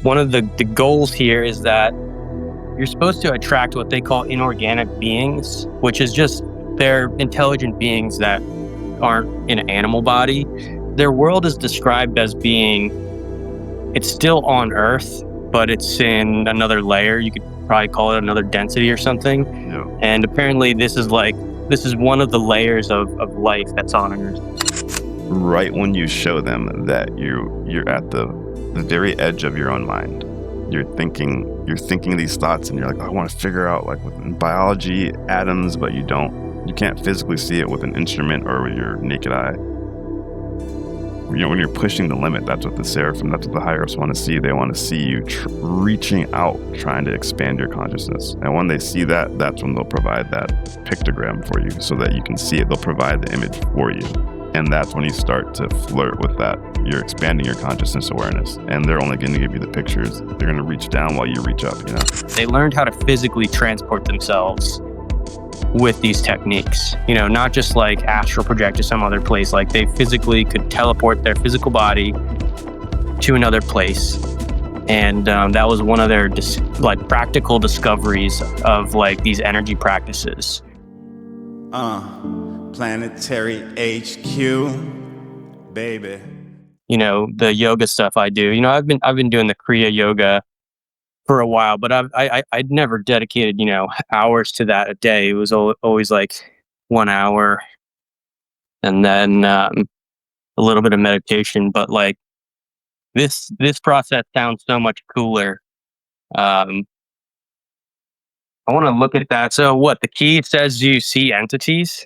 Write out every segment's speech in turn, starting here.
One of the goals here is that you're supposed to attract what they call inorganic beings, which is just they're intelligent beings that aren't in an animal body. Their world is described as being, it's still on Earth, but it's in another layer. You could probably call it another density or something. Yeah. And apparently this is one of the layers of life that's on Earth. Right when you show them that you're at the very edge of your own mind, you're thinking these thoughts, and you're like, I want to figure out, like, within biology, atoms, but you can't physically see it with an instrument or with your naked eye. You know, when you're pushing the limit, that's what the seraphim, that's what the higher ups want to see. They want to see you reaching out, trying to expand your consciousness. And when they see that, that's when they'll provide that pictogram for you so that you can see it. They'll provide the image for you. And that's when you start to flirt with that. You're expanding your consciousness awareness. And they're only going to give you the pictures. They're going to reach down while you reach up, you know? They learned how to physically transport themselves with these techniques, you know, not just like astral project to some other place. Like, they physically could teleport their physical body to another place. And that was one of their practical discoveries of like these energy practices. Planetary HQ, baby. You know, the yoga stuff I do. You know, I've been doing the Kriya yoga for a while, but I'd never dedicated, you know, hours to that a day. It was always like 1 hour, and then a little bit of meditation. But like this process sounds so much cooler. I want to look at that. So what the key says, you see entities.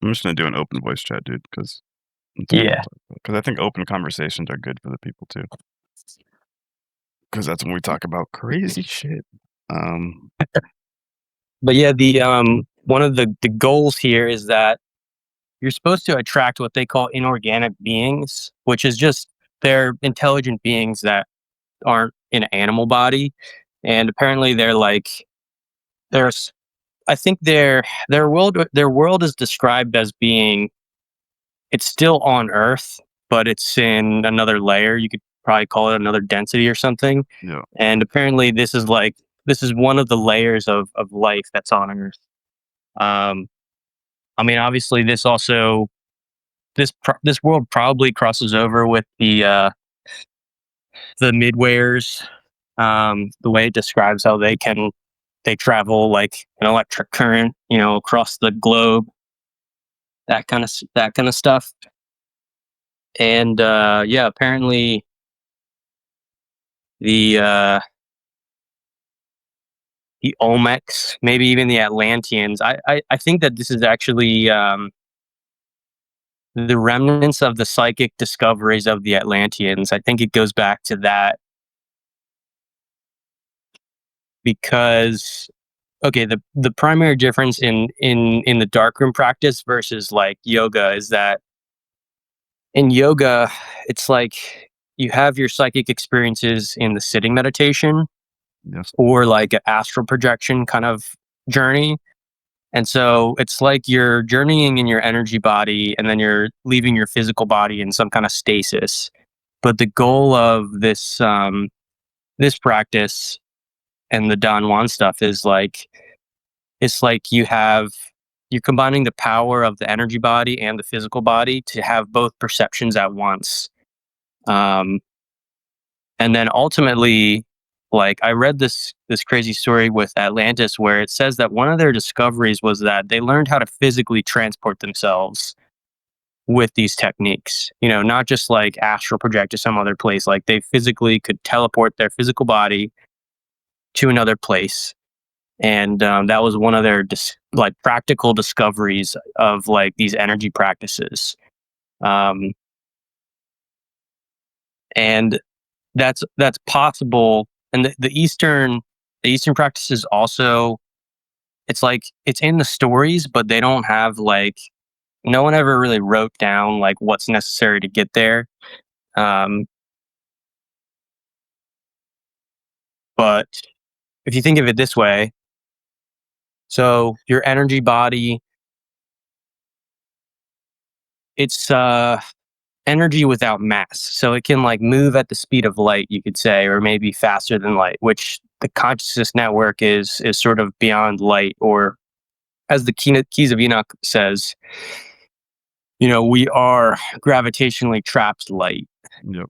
I'm just going to do an open voice chat, dude, because I think open conversations are good for the people too. Because that's when we talk about crazy shit. But yeah, the one of the goals here is that you're supposed to attract what they call inorganic beings, which is just they're intelligent beings that aren't in an animal body. And apparently I think their world is described as being, it's still on Earth, but it's in another layer. You could probably call it another density or something. Yeah. And apparently this is one of the layers of life that's on Earth. I mean, obviously this world probably crosses over with the midwares, the way it describes how they travel like an electric current, you know, across the globe, that kind of stuff. And yeah, apparently the Olmecs, maybe even the Atlanteans. I think that this is actually the remnants of the psychic discoveries of the Atlanteans. I think it goes back to that, because the primary difference in the darkroom practice versus like yoga is that in yoga it's like you have your psychic experiences in the sitting meditation. Yes. Or like an astral projection kind of journey. And so it's like you're journeying in your energy body and then you're leaving your physical body in some kind of stasis. But the goal of this practice and the Don Juan stuff is like, it's like you're combining the power of the energy body and the physical body to have both perceptions at once. And then ultimately, like, I read this crazy story with Atlantis where it says that one of their discoveries was that they learned how to physically transport themselves with these techniques. You know, not just like astral project to some other place. Like, they physically could teleport their physical body to another place. And that was one of their practical discoveries of like these energy practices. And that's possible. And the Eastern practices also, it's like it's in the stories, but they don't have like, no one ever really wrote down like what's necessary to get there. But if you think of it this way, so your energy body, it's energy without mass. So it can like move at the speed of light, you could say, or maybe faster than light, which the consciousness network is sort of beyond light, or as the Keys of Enoch says, we are gravitationally trapped light. Yep.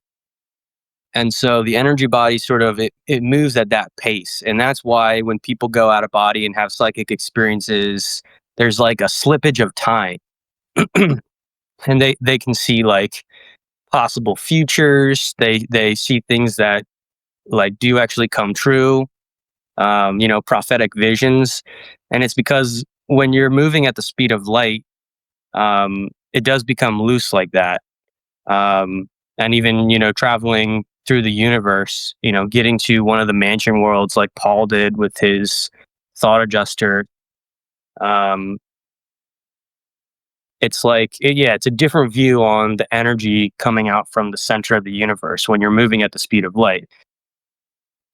And so the energy body sort of it moves at that pace. And that's why when people go out of body and have psychic experiences, there's like a slippage of time. And they can see like possible futures. They see things that like do actually come true. Prophetic visions. And it's because when you're moving at the speed of light, it does become loose like that. And even, traveling through the universe, getting to one of the mansion worlds like Paul did with his thought adjuster. It's like, it's a different view on the energy coming out from the center of the universe when you're moving at the speed of light.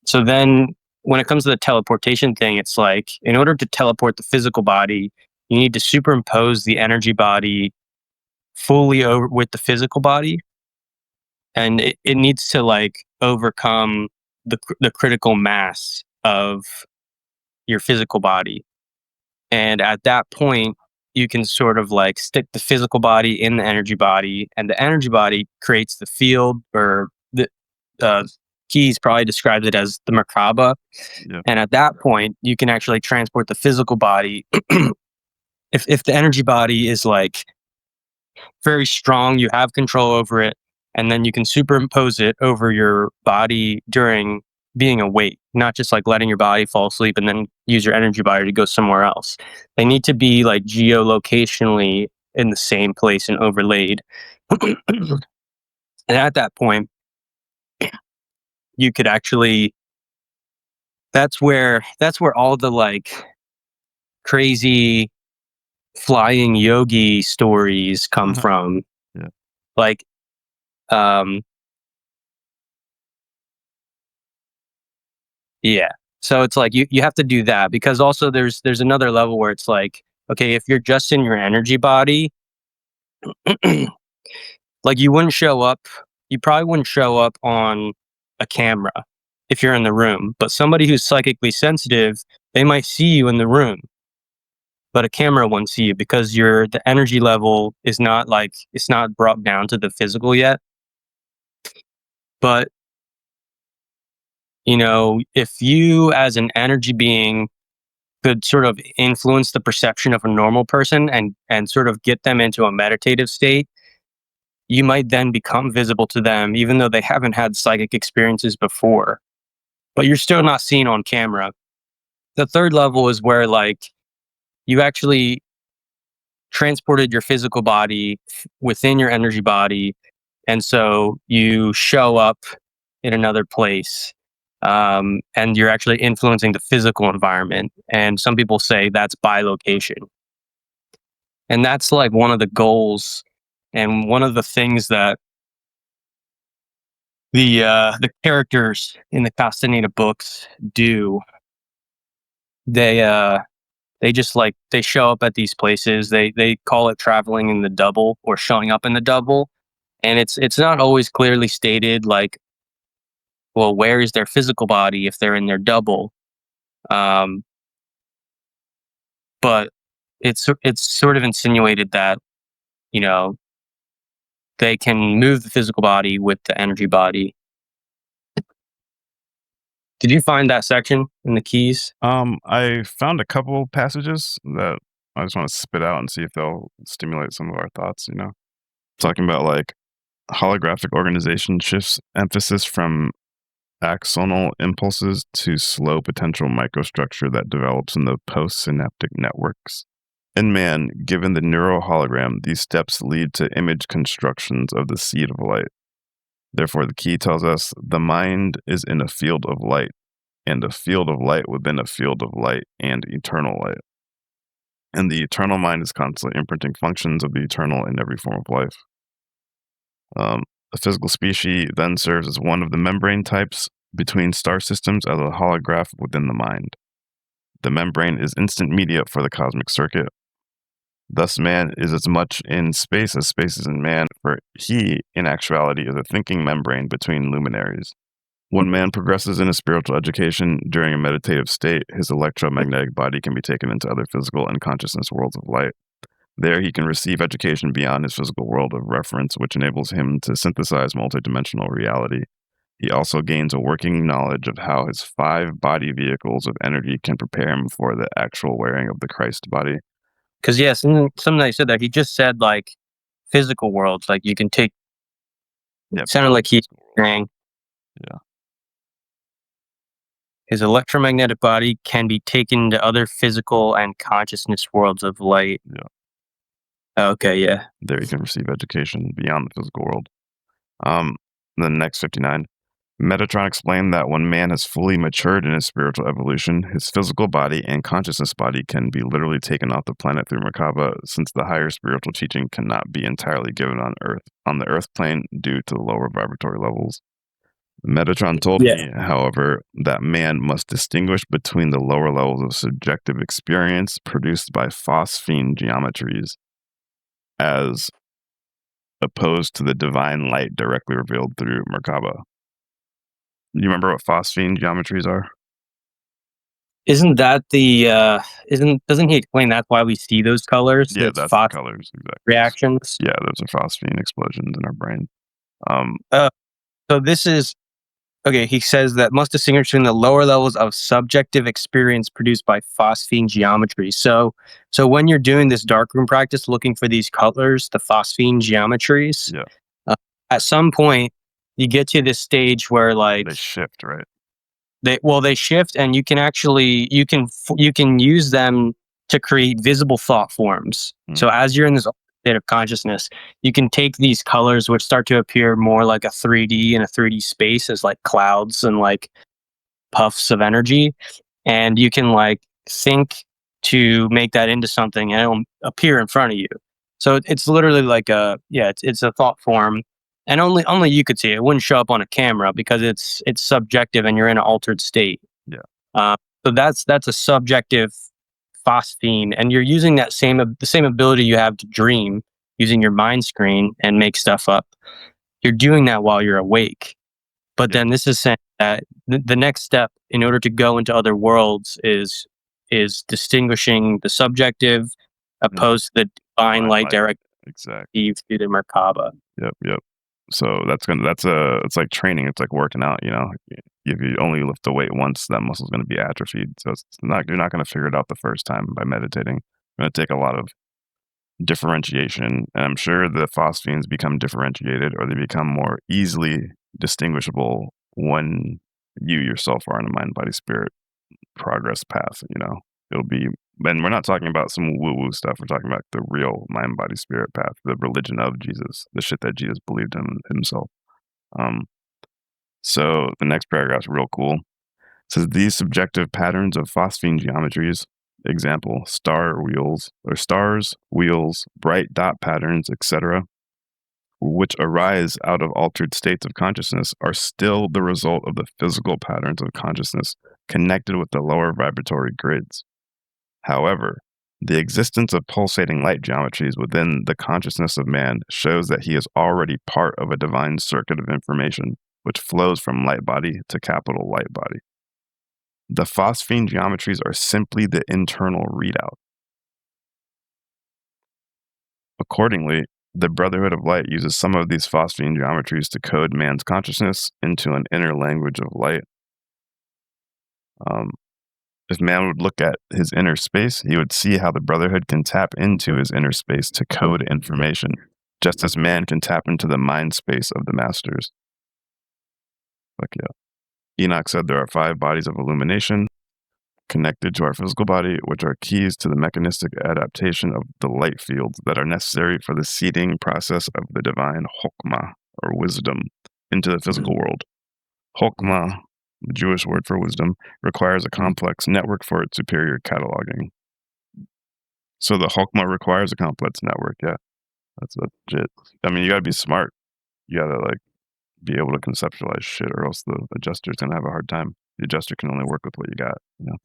So then when it comes to the teleportation thing, it's like, in order to teleport the physical body, you need to superimpose the energy body fully over with the physical body. And it needs to like overcome the critical mass of your physical body. And at that point, you can sort of like stick the physical body in the energy body, and the energy body creates the field, or the Keys probably describes it as the Merkaba. Yeah. And at that point, you can actually transport the physical body. If the energy body is like very strong, you have control over it, and then you can superimpose it over your body during being awake, not just like letting your body fall asleep and then use your energy body to go somewhere else. They need to be like geolocationally in the same place and overlaid. And at that point, you could actually, that's where all the like crazy flying yogi stories come from. Yeah. Like, yeah. So it's like you have to do that, because also there's another level where it's like, okay, if you're just in your energy body, like you probably wouldn't show up on a camera if you're in the room. But somebody who's psychically sensitive, they might see you in the room, but a camera won't see you because the energy level is not like, it's not brought down to the physical yet. But if you as an energy being could sort of influence the perception of a normal person and sort of get them into a meditative state, you might then become visible to them, even though they haven't had psychic experiences before. But you're still not seen on camera. The third level is where like you actually transported your physical body within your energy body, and so you show up in another place. And you're actually influencing the physical environment. And some people say that's bilocation. And that's like one of the goals, and one of the things that the characters in the Castaneda books do. They just like, they show up at these places. They call it traveling in the double, or showing up in the double. And it's not always clearly stated, like, well, where is their physical body if they're in their double? But it's sort of insinuated that, they can move the physical body with the energy body. Did you find that section in the Keys? I found a couple passages that I just want to spit out and see if they'll stimulate some of our thoughts, Talking about like holographic organization shifts emphasis from axonal impulses to slow potential microstructure that develops in the postsynaptic networks. In man, given the neural hologram, these steps lead to image constructions of the seed of light. Therefore, the key tells us the mind is in a field of light, and a field of light within a field of light and eternal light. And the eternal mind is constantly imprinting functions of the eternal in every form of life. A physical species then serves as one of the membrane types between star systems as a holograph within the mind. The membrane is instant media for the cosmic circuit. Thus, man is as much in space as space is in man, for he, in actuality, is a thinking membrane between luminaries. When man progresses in his spiritual education during a meditative state, his electromagnetic body can be taken into other physical and consciousness worlds of light. There, he can receive education beyond his physical world of reference, which enables him to synthesize multidimensional reality. He also gains a working knowledge of how his 5 body vehicles of energy can prepare him for the actual wearing of the Christ body. Because yeah, something that he said there. He just said like physical worlds. Like you can take. It sounded like he's saying. Yeah. His electromagnetic body can be taken to other physical and consciousness worlds of light. Yeah. Okay, yeah. There he can receive education beyond the physical world. The next 59. Metatron explained that when man has fully matured in his spiritual evolution, his physical body and consciousness body can be literally taken off the planet through Merkaba, since the higher spiritual teaching cannot be entirely given on the Earth plane due to the lower vibratory levels. Metatron told me, however, that man must distinguish between the lower levels of subjective experience produced by phosphene geometries as opposed to the divine light directly revealed through Merkaba. You remember what phosphene geometries are? Isn't that the doesn't he explain that's why we see those colors? Yeah, that's the colors, exactly. Reactions. Yeah, those are phosphene explosions in our brain. So this is okay. He says that must distinguish between the lower levels of subjective experience produced by phosphene geometry. So when you're doing this darkroom practice, looking for these colors, the phosphene geometries, at some point you get to this stage where like they shift, right? They shift, and you can actually you can use them to create visible thought forms. So as you're in this state of consciousness, you can take these colors, which start to appear more like a 3D in a 3D space, as like clouds and like puffs of energy, and you can like think to make that into something, and it'll appear in front of you. So it's literally like it's a thought form, and only you could see it. It wouldn't show up on a camera because it's subjective and you're in an altered state. So that's a subjective phosphene, and you're using that the same ability you have to dream using your mind screen and make stuff up. You're doing that while you're awake. But then this is saying that the next step in order to go into other worlds is distinguishing the subjective opposed to the divine light direct exactly through the Merkaba. Yep. So it's like training. It's like working out. You know, if you only lift the weight once, that muscle's going to be atrophied. So you're not going to figure it out the first time by meditating. It's going to take a lot of differentiation, and I'm sure the phosphenes become differentiated, or they become more easily distinguishable when you yourself are on a mind, body, spirit progress path. You know, it'll be. And we're not talking about some woo-woo stuff. We're talking about the real mind, body, spirit path, the religion of Jesus, the shit that Jesus believed in himself. So the next paragraph's real cool. It says, these subjective patterns of phosphene geometries, example, stars, wheels, bright dot patterns, etc., which arise out of altered states of consciousness, are still the result of the physical patterns of consciousness connected with the lower vibratory grids. However, the existence of pulsating light geometries within the consciousness of man shows that he is already part of a divine circuit of information which flows from light body to capital light body. The phosphene geometries are simply the internal readout. Accordingly, the Brotherhood of Light uses some of these phosphene geometries to code man's consciousness into an inner language of light. If man would look at his inner space, he would see how the Brotherhood can tap into his inner space to code information, just as man can tap into the mind space of the masters. Fuck yeah. Enoch said there are 5 bodies of illumination connected to our physical body, which are keys to the mechanistic adaptation of the light fields that are necessary for the seeding process of the divine Chokmah, or wisdom, into the physical world. Chokmah, the Jewish word for wisdom, requires a complex network for its superior cataloging. So the Chokmah requires a complex network, yeah. That's legit. I mean, you gotta be smart. You gotta, like, be able to conceptualize shit, or else the adjuster's gonna have a hard time. The adjuster can only work with what you got, you know?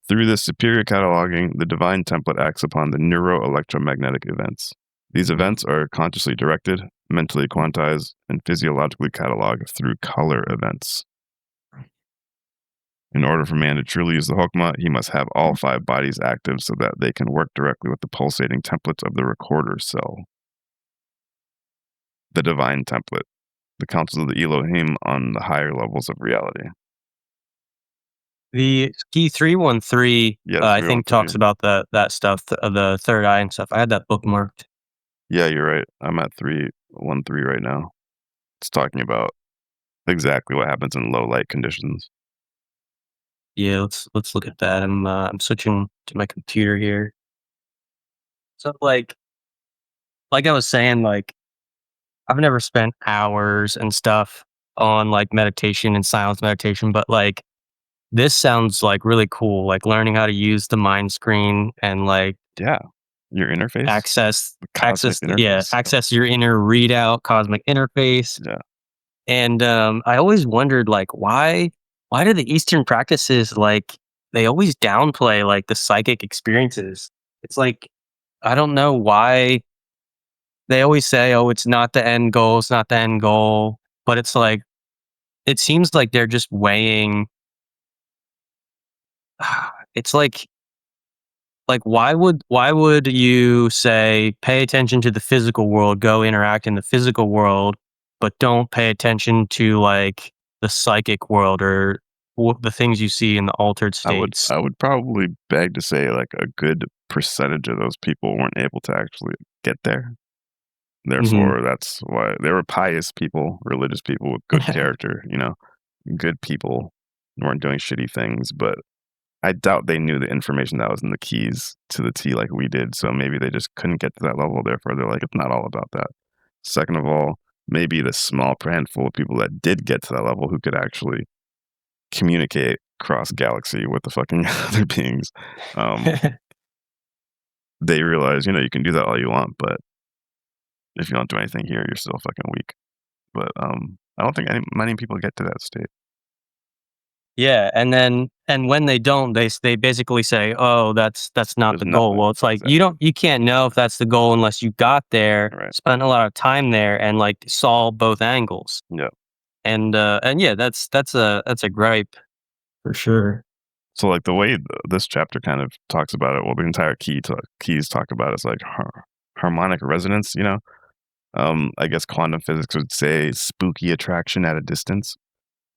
Through this superior cataloging, the divine template acts upon the neuroelectromagnetic events. These events are consciously directed, mentally quantized, and physiologically cataloged through color events. In order for man to truly use the Hokmah, he must have all 5 bodies active so that they can work directly with the pulsating templates of the recorder cell. The divine template, the councils of the Elohim on the higher levels of reality. The key 313, Yeah, I think 313. talks about that stuff, the third eye and stuff. I had that bookmarked. Yeah, you're right. I'm at 313 right now. It's talking about exactly what happens in low light conditions. Yeah, let's look at that. I'm switching to my computer here. So like I was saying, like I've never spent hours and stuff on like meditation and silence meditation, but like this sounds like really cool. Like learning how to use the mind screen and like Yeah, your interface, access interface. access your inner readout, cosmic interface. Yeah. And I always wondered like why do the Eastern practices like they always downplay like the psychic experiences? It's like I don't know why they always say, "Oh, it's not the end goal, it's not the end goal." But it's like it seems like they're just weighing it's like why would you say pay attention to the physical world, go interact in the physical world, but don't pay attention to like the psychic world or the things you see in the altered states? I would probably beg to say like a good percentage of those people weren't able to actually get there. Therefore, that's why they were pious people, religious people with good character, good people weren't doing shitty things, but I doubt they knew the information that was in the keys to the T like we did. So maybe they just couldn't get to that level. Therefore, they're like, it's not all about that. Second of all, maybe the small handful of people that did get to that level who could actually communicate cross galaxy with the fucking other beings, they realize, you can do that all you want, but if you don't do anything here, you're still fucking weak. But I don't think many people get to that state. Yeah, and when they don't, they basically say, "Oh, that's not There's the goal." nothing. Well, it's like Exactly. you can't know if that's the goal unless you got there, Right. spent a lot of time there, and like saw both angles. Yeah. And yeah, that's a gripe for sure. So like the way this chapter kind of talks about it, well, the entire keys talk about it is like harmonic resonance. I guess quantum physics would say spooky attraction at a distance.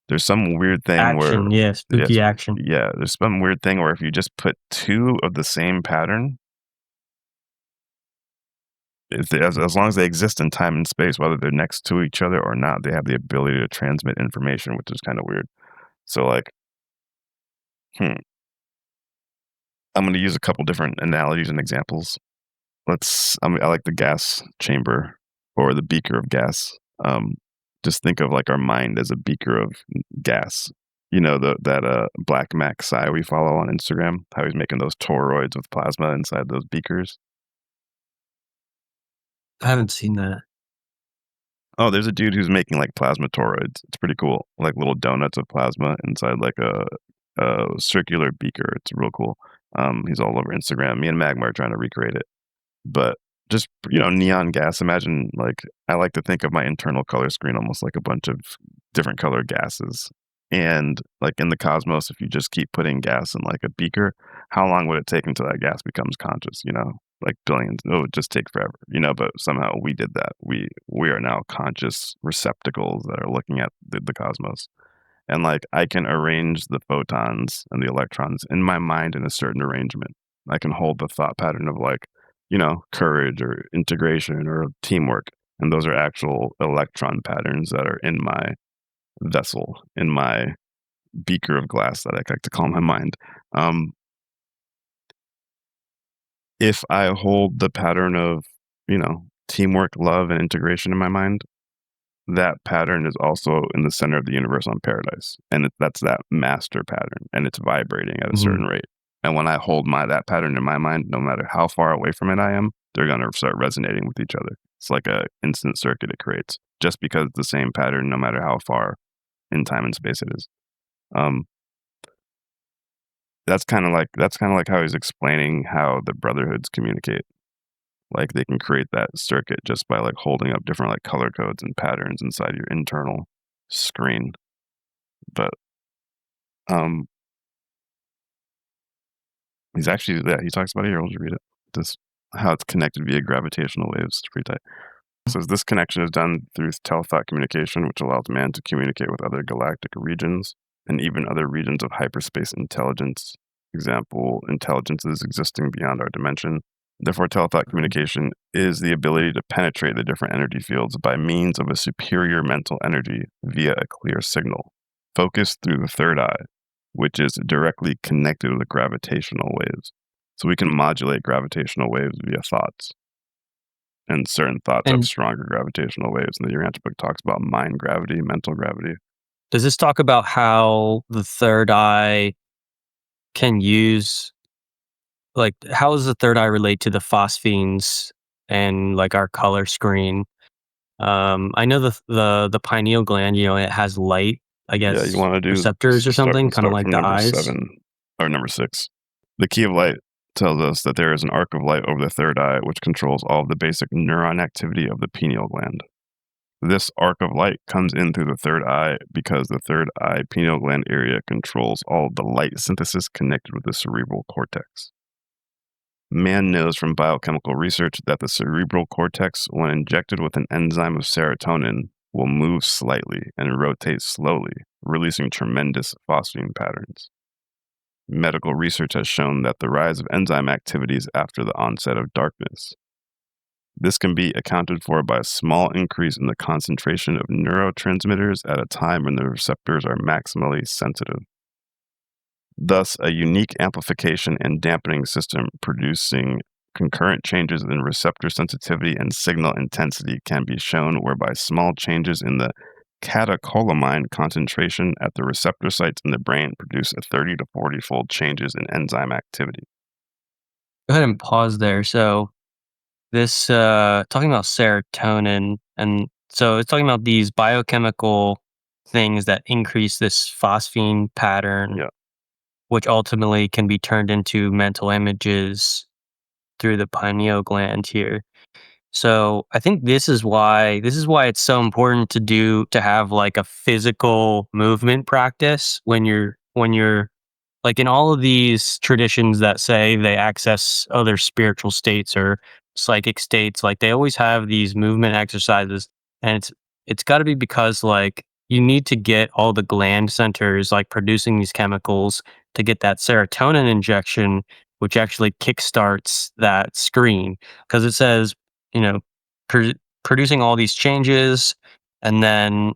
There's some weird thing where Action, yeah, spooky action. yeah, there's some weird thing where if you just put 2 of the same pattern, as long as they exist in time and space, whether they're next to each other or not, they have the ability to transmit information, which is kind of weird. So like, I'm going to use a couple different analogies and examples. I like the gas chamber or the beaker of gas. Just think of like our mind as a beaker of gas. That Black Mac Psy we follow on Instagram, how he's making those toroids with plasma inside those beakers. I haven't seen that. Oh, there's a dude who's making like plasma toroids. It's pretty cool, like little donuts of plasma inside like a circular beaker. It's real cool. He's all over Instagram. Me and Magma are trying to recreate it. But just, neon gas. Imagine, like, I like to think of my internal color screen almost like a bunch of different color gases. And, like, in the cosmos, if you just keep putting gas in, like, a beaker, how long would it take until that gas becomes conscious, Like, billions. It would just take forever, But somehow we did that. We are now conscious receptacles that are looking at the cosmos. And, like, I can arrange the photons and the electrons in my mind in a certain arrangement. I can hold the thought pattern of, like, courage or integration or teamwork. And those are actual electron patterns that are in my vessel, in my beaker of glass that I like to call my mind. If I hold the pattern of, teamwork, love, and integration in my mind, that pattern is also in the center of the universe on paradise. And that's that master pattern. And it's vibrating at a certain rate. And when I hold that pattern in my mind, no matter how far away from it I am, they're going to start resonating with each other. It's like a instant circuit it creates, just because it's the same pattern, no matter how far in time and space it is. that's kind of like how he's explaining how the brotherhoods communicate. Like they can create that circuit just by like holding up different like color codes and patterns inside your internal screen. But he talks about it here. I'll just read it. This how it's connected via gravitational waves. It's pretty tight. It says this connection is done through telethought communication, which allows man to communicate with other galactic regions and even other regions of hyperspace intelligence. Example, intelligences existing beyond our dimension. Therefore, telethought communication is the ability to penetrate the different energy fields by means of a superior mental energy via a clear signal, focused through the third eye, which is directly connected with gravitational waves. So we can modulate gravitational waves via thoughts. And certain thoughts have stronger gravitational waves. And the Urantia book talks about mind gravity, mental gravity. Does this talk about how the third eye can use, like, how does the third eye relate to the phosphenes and like our color screen? I know the pineal gland, it has light, I guess, Yeah, you want to do receptors or something, kind of like the number eyes. 7 or number 6. The key of light tells us that there is an arc of light over the third eye, which controls all of the basic neuron activity of the pineal gland. This arc of light comes in through the third eye because the third eye pineal gland area controls all of the light synthesis connected with the cerebral cortex. Man knows from biochemical research that the cerebral cortex, when injected with an enzyme of serotonin, will move slightly and rotate slowly, releasing tremendous phosphine patterns. Medical research has shown that the rise of enzyme activities after the onset of darkness. This can be accounted for by a small increase in the concentration of neurotransmitters at a time when the receptors are maximally sensitive. Thus, a unique amplification and dampening system producing concurrent changes in receptor sensitivity and signal intensity can be shown, whereby small changes in the catecholamine concentration at the receptor sites in the brain produce a 30 to 40-fold changes in enzyme activity. Go ahead and pause there. So this talking about serotonin, and so it's talking about these biochemical things that increase this phosphine pattern, Yeah. which ultimately can be turned into mental images through the pineal gland here. So I think this is why it's so important to have like a physical movement practice when you're like in all of these traditions that say they access other spiritual states or psychic states, like they always have these movement exercises, and it's got to be because like you need to get all the gland centers like producing these chemicals to get that serotonin injection, which actually kickstarts that screen, because it says, you know, pr- producing all these changes, and then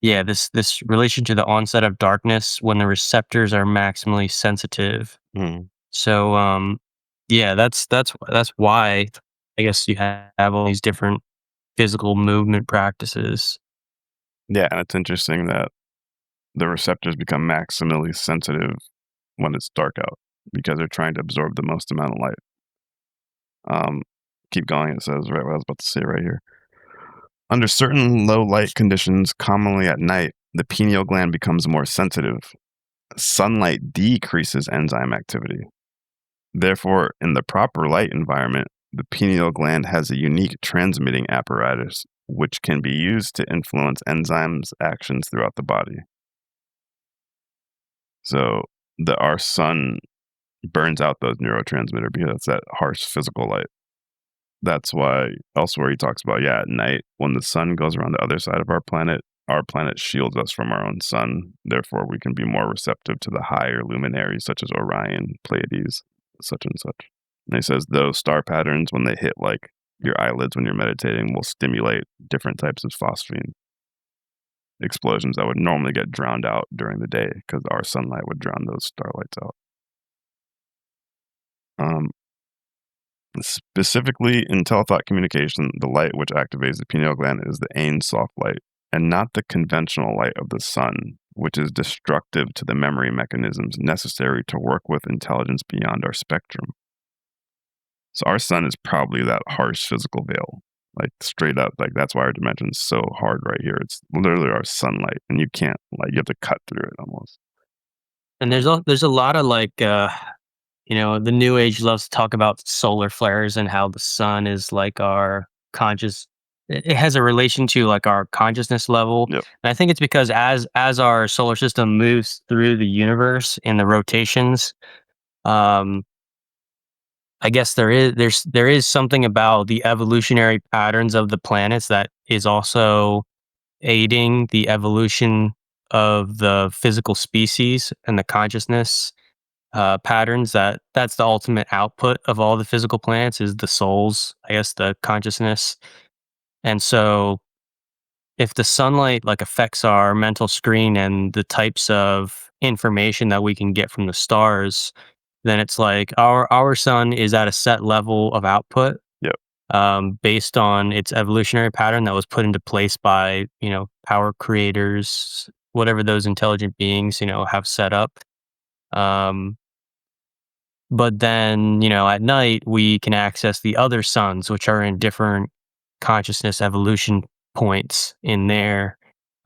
this relation to the onset of darkness when the receptors are maximally sensitive. Mm. So that's why I guess you have all these different physical movement practices. Yeah, and it's interesting that the receptors become maximally sensitive when it's dark out because they're trying to absorb the most amount of light. Keep going. It says right what I was about to say right here. Under certain low light conditions, commonly at night, the pineal gland becomes more sensitive. Sunlight decreases enzyme activity. Therefore, in the proper light environment, the pineal gland has a unique transmitting apparatus which can be used to influence enzymes' actions throughout the body. So our sun burns out those neurotransmitters because it's that harsh physical light. That's why elsewhere he talks about, at night, when the sun goes around the other side of our planet shields us from our own sun. Therefore, we can be more receptive to the higher luminaries such as Orion, Pleiades, such and such. And he says those star patterns, when they hit like your eyelids when you're meditating, will stimulate different types of phosphine explosions that would normally get drowned out during the day because our sunlight would drown those starlights out. Specifically in telethought communication, the light which activates the pineal gland is the Ein Sof light, and not the conventional light of the sun, which is destructive to the memory mechanisms necessary to work with intelligence beyond our spectrum. So our sun is probably that harsh physical veil, like straight up, like that's why our dimension is so hard right here. It's literally our sunlight, and you can't, like, you have to cut through it almost. And there's a lot of like the new age loves to talk about solar flares and how the sun is like our conscious it has a relation to like our consciousness level. Yep. And I think it's because as our solar system moves through the universe in the rotations, um I guess there is something about the evolutionary patterns of the planets that is also aiding the evolution of the physical species and the consciousness patterns. That's the ultimate output of all the physical planets is the souls, I guess, the consciousness. And so if the sunlight like affects our mental screen and the types of information that we can get from the stars, then it's like our sun is at a set level of output, Yep. based on its evolutionary pattern that was put into place by power creators, whatever those intelligent beings have set up. Um, but then at night we can access the other suns, which are in different consciousness evolution points in their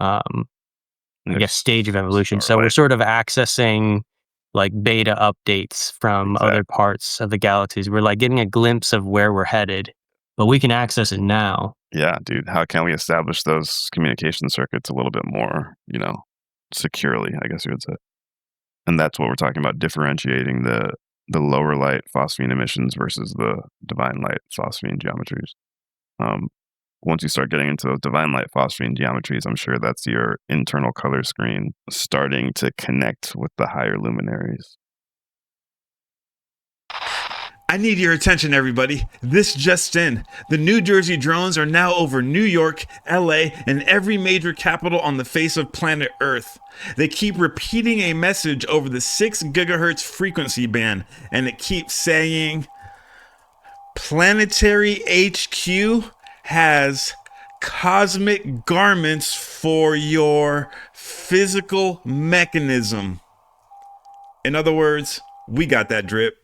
um, I guess stage of evolution. So we're Starlight. sort of accessing like beta updates from other Exactly. parts of the galaxies. We're like getting a glimpse of where we're headed, but we can access it now. Yeah, dude. How can we establish those communication circuits a little bit more, securely, I guess you would say. And that's what we're talking about, differentiating the lower light phosphine emissions versus the divine light phosphine geometries. Once you start getting into those divine light phosphine geometries, I'm sure that's your internal color screen starting to connect with the higher luminaries. I need your attention, everybody. This just in. The New Jersey drones are now over New York, LA, and every major capital on the face of planet Earth. They keep repeating a message over the 6 gigahertz frequency band, and it keeps saying, Planetary HQ has cosmic garments for your physical mechanism. In other words, we got that drip.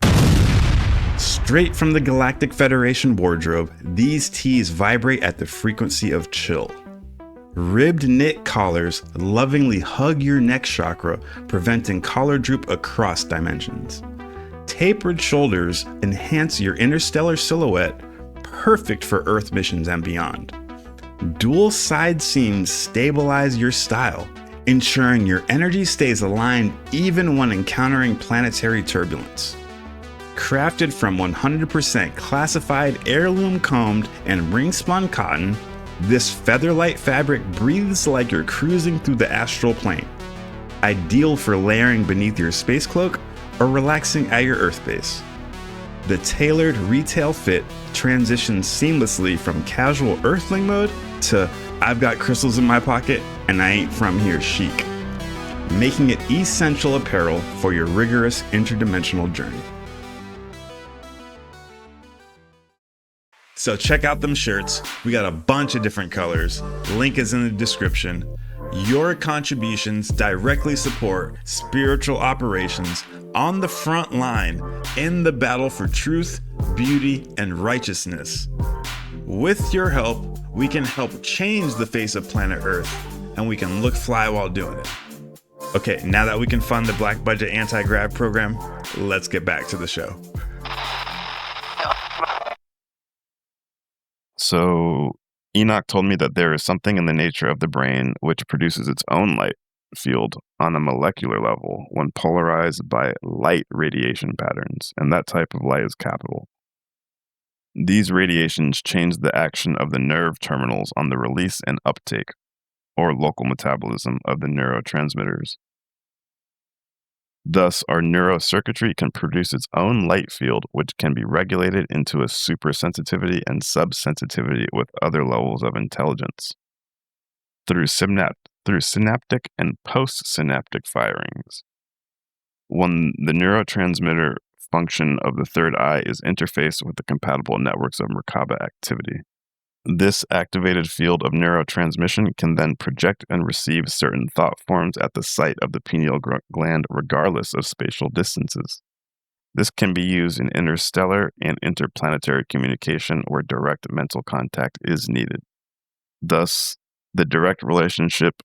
Straight from the Galactic Federation wardrobe, these tees vibrate at the frequency of chill. Ribbed knit collars lovingly hug your neck chakra, preventing collar droop across dimensions. Tapered shoulders enhance your interstellar silhouette, perfect for Earth missions and beyond. Dual side seams stabilize your style, ensuring your energy stays aligned even when encountering planetary turbulence. Crafted from 100% classified heirloom combed and ring-spun cotton, this featherlight fabric breathes like you're cruising through the astral plane. Ideal for layering beneath your space cloak or relaxing at your Earth base. The tailored retail fit transitions seamlessly from casual Earthling mode to I've got crystals in my pocket and I ain't from here chic, making it essential apparel for your rigorous interdimensional journey. So check out them shirts. We got a bunch of different colors. Link is in the description. Your contributions directly support spiritual operations on the front line in the battle for truth, beauty, and righteousness. With your help, we can help change the face of planet Earth, and we can look fly while doing it. Okay, now that we can fund the Black Budget Anti-Grav program, let's get back to the show. So Enoch told me that there is something in the nature of the brain which produces its own light field on a molecular level when polarized by light radiation patterns, and that type of light is capital. These radiations change the action of the nerve terminals on the release and uptake, or local metabolism, of the neurotransmitters. Thus, our neurocircuitry can produce its own light field, which can be regulated into a supersensitivity and subsensitivity with other levels of intelligence through synaptic and postsynaptic firings. When the neurotransmitter function of the third eye is interfaced with the compatible networks of Merkaba activity. This activated field of neurotransmission can then project and receive certain thought forms at the site of the pineal gland regardless of spatial distances. This can be used in interstellar and interplanetary communication where direct mental contact is needed. Thus, the direct relationship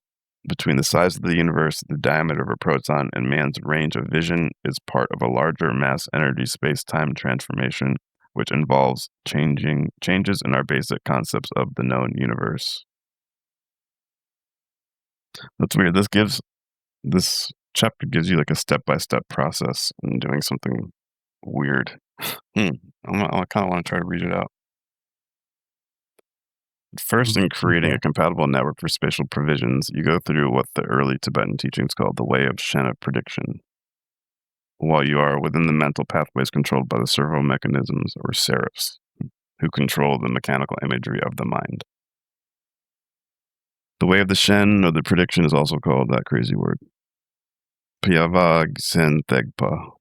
between the size of the universe, the diameter of a proton, and man's range of vision is part of a larger mass energy space-time transformation, which involves changes in our basic concepts of the known universe. That's weird. This chapter gives you like a step-by-step process in doing something weird. I kind of want to try to read it out. First, in creating a compatible network for spatial provisions, you go through what the early Tibetan teachings called the way of Shen of prediction. While you are within the mental pathways controlled by the servo mechanisms or seraphs, who control the mechanical imagery of the mind. The way of the Shen or the prediction is also called that crazy word, Pyavag Sen Thegpa.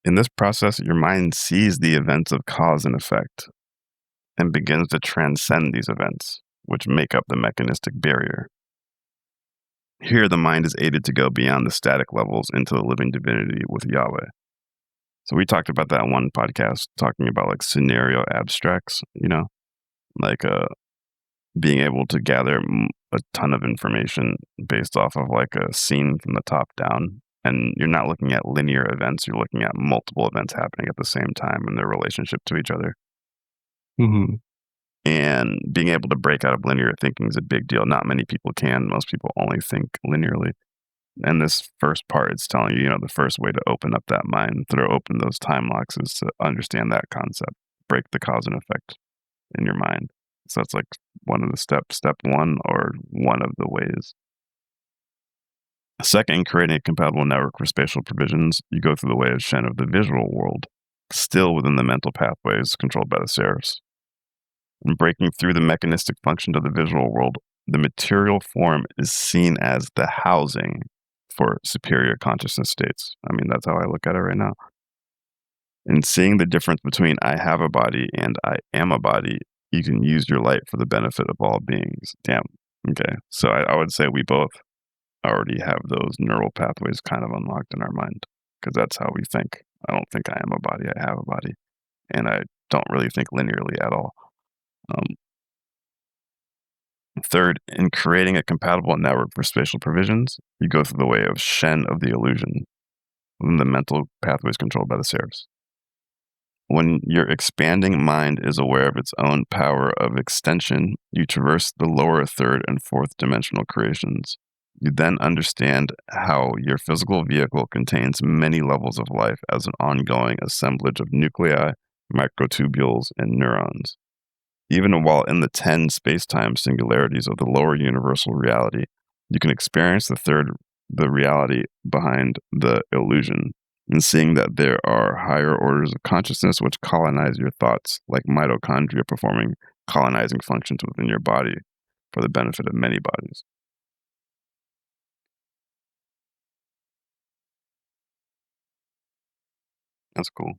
In this process, your mind sees the events of cause and effect and begins to transcend these events, which make up the mechanistic barrier. Here, the mind is aided to go beyond the static levels into the living divinity with Yahweh. So we talked about that in one podcast, talking about like scenario abstracts, like being able to gather a ton of information based off of like a scene from the top down. And you're not looking at linear events, you're looking at multiple events happening at the same time and their relationship to each other. Mm-hmm. And being able to break out of linear thinking is a big deal. Not many people can. Most people only think linearly. And this first part, it's telling you, the first way to open up that mind, throw open those time locks, is to understand that concept, break the cause and effect in your mind. So that's like one of the steps, step one, or one of the ways. Second, creating a compatible network for spatial provisions, you go through the way of Shen of the visual world, still within the mental pathways controlled by the seraphs. And breaking through the mechanistic function of the visual world, the material form is seen as the housing for superior consciousness states. I mean, that's how I look at it right now. And seeing the difference between I have a body and I am a body, you can use your light for the benefit of all beings. Damn. Okay. So I would say we both already have those neural pathways kind of unlocked in our mind, because that's how we think. I don't think I am a body, I have a body. And I don't really think linearly at all. Third, in creating a compatible network for spatial provisions, you go through the way of Shen of the illusion, within the mental pathways controlled by the seraphs. When your expanding mind is aware of its own power of extension, you traverse the lower third and fourth dimensional creations. You then understand how your physical vehicle contains many levels of life as an ongoing assemblage of nuclei, microtubules, and neurons. Even while in the 10 space-time singularities of the lower universal reality, you can experience the reality behind the illusion, and seeing that there are higher orders of consciousness which colonize your thoughts, like mitochondria performing colonizing functions within your body for the benefit of many bodies. That's cool.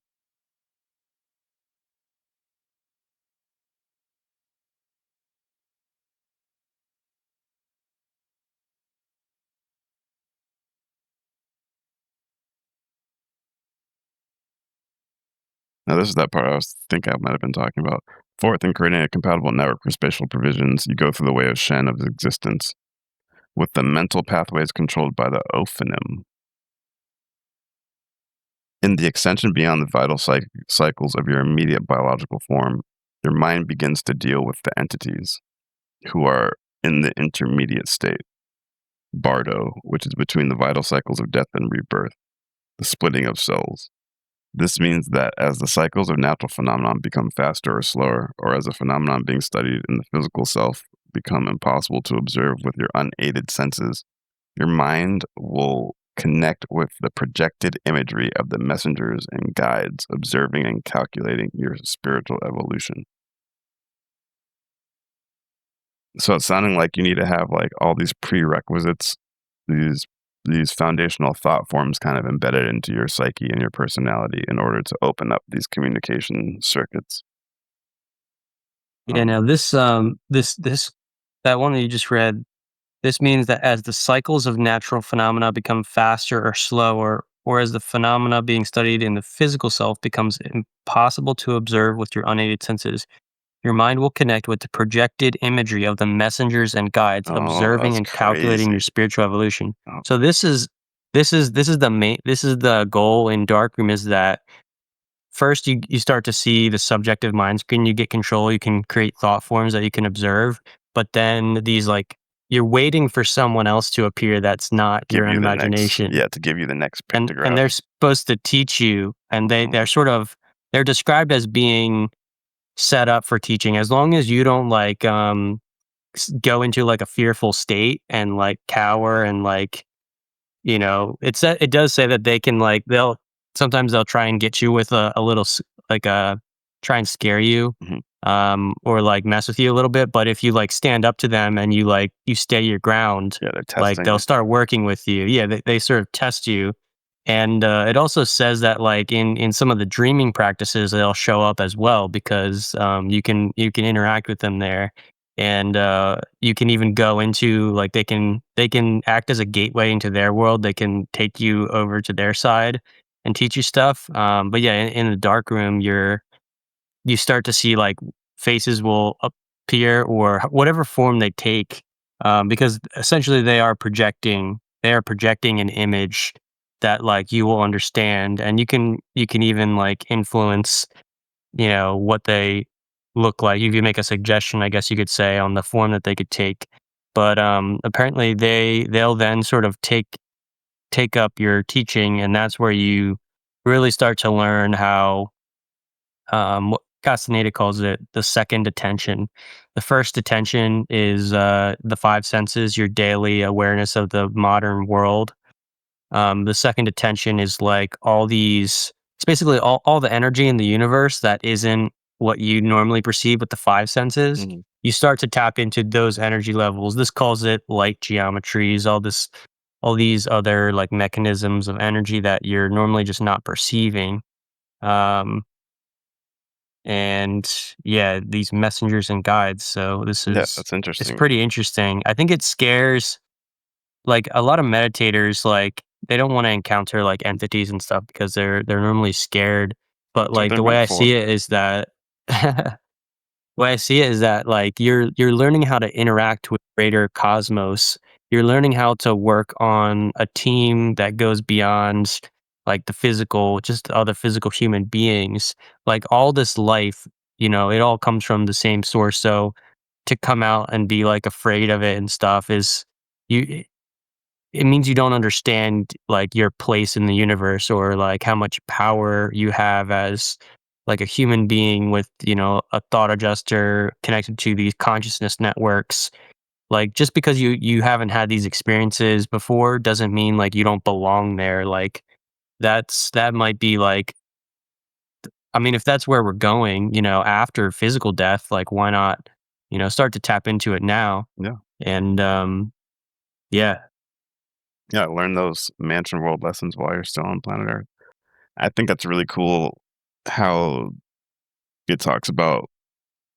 Now, this is that part I think I might have been talking about. Fourth, in creating a compatible network for spatial provisions, you go through the way of Shen of existence, with the mental pathways controlled by the ophanim. In the extension beyond the vital cycles of your immediate biological form, your mind begins to deal with the entities who are in the intermediate state, Bardo, which is between the vital cycles of death and rebirth, the splitting of cells. This means that as the cycles of natural phenomenon become faster or slower, or as a phenomenon being studied in the physical self become impossible to observe with your unaided senses, your mind will connect with the projected imagery of the messengers and guides observing and calculating your spiritual evolution. So it's sounding like you need to have like all these prerequisites, these foundational thought forms kind of embedded into your psyche and your personality in order to open up these communication circuits. Yeah. Now this that one that you just read, this means that as the cycles of natural phenomena become faster or slower, or as the phenomena being studied in the physical self becomes impossible to observe with your unaided senses, Your mind will connect with the projected imagery of the messengers and guides, observing that's and calculating crazy. your spiritual evolution. Oh. So this is the goal in Darkroom, is that first you start to see the subjective mind screen, you get control, you can create thought forms that you can observe, but then these like you're waiting for someone else to appear that's not Give your own you the imagination. next, to give you the next And pictograph. they're supposed to teach you, and they're sort of they're described as being set up for teaching, as long as you don't like go into like a fearful state and like cower and like, it does say that they can like sometimes they'll try and get you with a little like try and scare you, Mhm. or like mess with you a little bit, but if you like stand up to them and you stay your ground, Yeah, they're like testing they'll you. start working with you. Yeah, they sort of test you. And it also says that like in some of the dreaming practices they'll show up as well, because you can interact with them there. And you can even go into like they can act as a gateway into their world. They can take you over to their side and teach you stuff. But yeah, in the dark room, you start to see like faces will appear, or whatever form they take, because essentially they are projecting an image that like you will understand, and you can even like influence what they look like. You can make a suggestion, I guess you could say, on the form that they could take. But apparently they'll then sort of take up your teaching, and that's where you really start to learn how, what Castaneda calls it, the second attention. The first attention is the five senses, your daily awareness of the modern world. The second attention is like it's basically all the energy in the universe that isn't what you normally perceive with the five senses. Mhm. You start to tap into those energy levels. This calls it light geometries, all these other like mechanisms of energy that you're normally just not perceiving. Um, and yeah, these messengers and guides. So Yeah, that's it's interesting. pretty interesting. I think it scares like a lot of meditators, like they don't want to encounter like entities and stuff because they're normally scared. But That's what like they're the way meant I for. see it is that like you're learning how to interact with greater cosmos. You're learning how to work on a team that goes beyond like the physical, just other physical human beings. Like all this life, it all comes from the same source. So to come out and be like afraid of it and stuff is you it means you don't understand like your place in the universe, or like how much power you have as like a human being with, a thought adjuster connected to these consciousness networks. Like just because you haven't had these experiences before doesn't mean like you don't belong there. Like that might be like, I mean, if that's where we're going, after physical death, like why not, start to tap into it now. Yeah. And yeah. Yeah, learn those mansion world lessons while you're still on planet Earth. I think that's really cool how it talks about